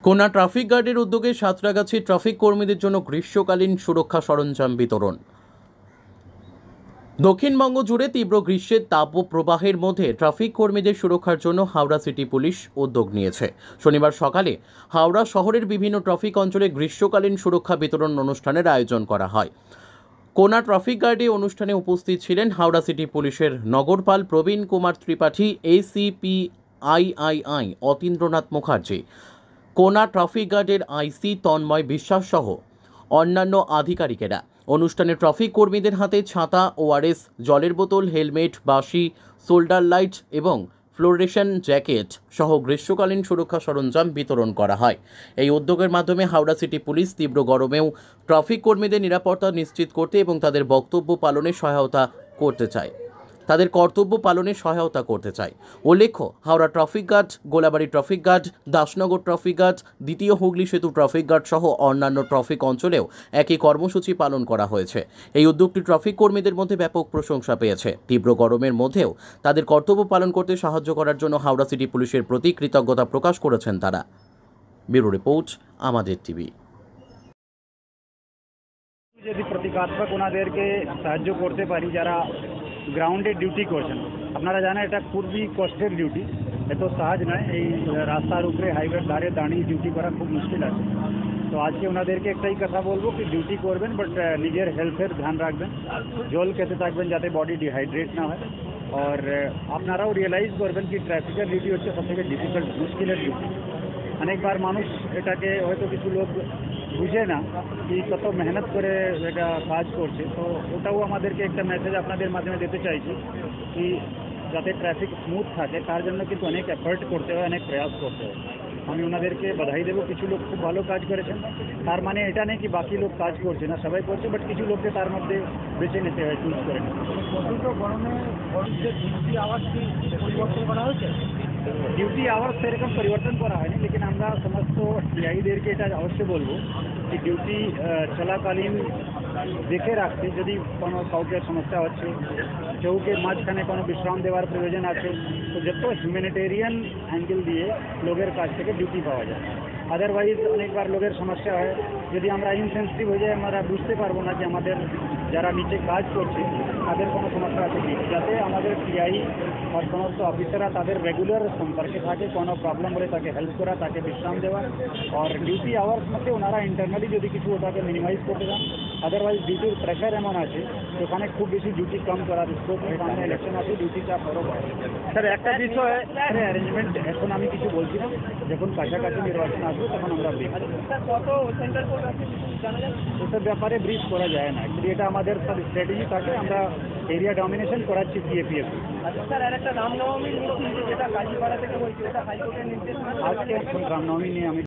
কোনা ট্রাফিক গার্ডের উদ্যোগে সাঁতরাগাছি ট্রাফিক কর্মীদের জন্য গ্রীষ্মকালীন সুরক্ষা সরঞ্জাম বিতরণ। দক্ষিণবঙ্গ জুড়ে তীব্র গ্রীষ্মের তাপপ্রবাহের মধ্যে ট্রাফিক কর্মীদের সুরক্ষার জন্য হাওড়া সিটি পুলিশ উদ্যোগ নিয়েছে। শনিবার সকালে হাওড়া শহরের বিভিন্ন ট্রাফিক অঞ্চলে গ্রীষ্মকালীন সুরক্ষা বিতরণ অনুষ্ঠানের আয়োজন করা হয়। কোনা ট্রাফিক গার্ডে অনুষ্ঠানে উপস্থিত ছিলেন হাওড়া সিটি পুলিশের নগরপাল প্রবীণ কুমার ত্রিপাঠী, এসিপি আইআইআই অতীন্দ্রনাথ মুখার্জি, কোনা ট্রাফিক গার্ডের আইসি তন্ময় বিশ্বাস সহ অন্যান্য আধিকারিকেরা। অনুষ্ঠানে ট্রাফিক কর্মীদের হাতে ছাতা, ওআরএস, জলের বোতল, হেলমেট, বাঁশি, শোল্ডার লাইট এবং ফ্লোরেশন জ্যাকেট সহ গ্রীষ্মকালীন সুরক্ষা সরঞ্জাম বিতরণ করা হয়। এই উদ্যোগের মাধ্যমে হাওড়া সিটি পুলিশ তীব্র গরমেও ট্রাফিক কর্মীদের নিরাপত্তা নিশ্চিত করতে এবং তাদের বক্তব্য পালনে সহায়তা করতে চায়। উল্লেখ্য, Howrah traffic guard, Golabari traffic guard, Dasnagar traffic guard, দ্বিতীয় হুগলি সেতু ট্রাফিক গার্ড সহ অন্যান্য ট্রাফিক অঞ্চলেও একই কর্মসূচি পালন করা হয়েছে। এই উদ্যোগটি ট্রাফিক কর্মীদের মধ্যে ব্যাপক প্রশংসা পেয়েছে। তীব্র গরমের মধ্যেও তাদের কর্তব্য পালন করতে সাহায্য করার জন্য হাওড়া সিটি পুলিশের প্রতি কৃতজ্ঞতা প্রকাশ করেছেন তারা। ব্যুরো রিপোর্ট, আমাদের টিভি। যদি প্রতিকাত্মক ওনাদেরকে সাহায্য করতে পারি যারা গ্রাউন্ডে ডিউটি করছেন। আপনারা জানেন এটা খুবই কষ্টের ডিউটি, এত সহজ নয়। এই রাস্তার উপরে হাইওয়ের ধারে দাঁড়িয়ে ডিউটি করা খুব মুশকিল আছে। তো আজকে ওনাদেরকে একটাই কথা বলবো কি ডিউটি করবেন, বাট নিজের হেলথের ধ্যান রাখবেন, জল খেতে থাকবেন যাতে বডি ডিহাইড্রেট না হয়। আর আপনারাও রিয়েলাইজ করবেন কি ট্রাফিকের ডিউটি হচ্ছে সবথেকে ডিফিকাল্ট, মুশকিলের ডিউটি। অনেকবার মানুষ এটাকে হয়তো কিছু লোক বুঝে না কি কত মেহনত করে এটা কাজ করছে। তো ওটাও আমাদেরকে একটা মেসেজ আপনাদের মাধ্যমে দিতে চাইছি কি যাতে ট্রাফিক স্মুথ থাকে তার জন্য কিন্তু অনেক এফর্ট করতে হয়, অনেক প্রয়াস করতে হয়। আমি ওনাদেরকে বাধাই দেবো। কিছু লোক খুব ভালো কাজ করেছেন, তার মানে এটা নেই কি বাকি লোক কাজ করছে না, সবাই করছে, বাট কিছু লোককে তার মধ্যে বেছে নিতে হয়, চুজ করে নিতে হয়। পরিবর্তন করা হয়েছে, ডিউটি আওয়ার্স সেরকম পরিবর্তন করা হয়নি, লেকিন আমরা সমস্ত টিআইদেরকে এটা অবশ্যই বলবো যে ডিউটি চলাকালীন দেখে রাখতে, যদি কোনো কাউকে সমস্যা হচ্ছে, কেউকে মাঝখানে কোনো বিশ্রাম দেওয়ার প্রয়োজন আছে, তো যত হিউম্যানিটেরিয়ান অ্যাঙ্গেল দিয়ে লোকের কাছ থেকে ডিউটি পাওয়া যায়। আদারওয়াইজ অনেকবার লোকের সমস্যা হয়, যদি আমরা ইনসেন্সিটিভ হয়ে যাই আমরা বুঝতে পারবো না যে আমাদের যারা নিচে কাজ করছে তাদের কোনো সমস্যা আছে কি, যাতে আমাদের টিআই আর সমস্ত অফিসাররা তাদের রেগুলার সম্পর্কে থাকে, কোনো প্রবলেম হলে তাকে হেল্প করা, তাকে বিশ্রাম দেওয়া। আর ডিউটি আওয়ার্স মধ্যে ওনারা ইন্টারনালি যদি কিছু ওটাকে মিনিমাইজ করতে চান, আদারওয়াইজ ডিউটির প্রেশার এমন আছে ওখানে খুব বেশি ডিউটি কম করার স্কোপ নেই। সামনে ইলেকশন আছে, ডিউটি চাপ বড় হয়। স্যার একটা বিষয় অ্যারেঞ্জমেন্ট এখন আমি কিছু বলছি না, যখন কাছাকাছি নির্বাচন আসবে তখন আমরা ব্রিফ এসব ব্যাপারে ব্রিফ করা যায় না। অ্যাকচুয়ালি এটা আমাদের স্ট্র্যাটেজি থাকে, আমরা এরিয়া ডমিনেশন করাচ্ছি সিএপিএফ। স্যার আর একটা রামনবমী যেটা কাজীপাড়া থেকে বলছি, ওটা হাইকোর্টের নির্দেশ। আজকে রামনবমী নিয়ে আমি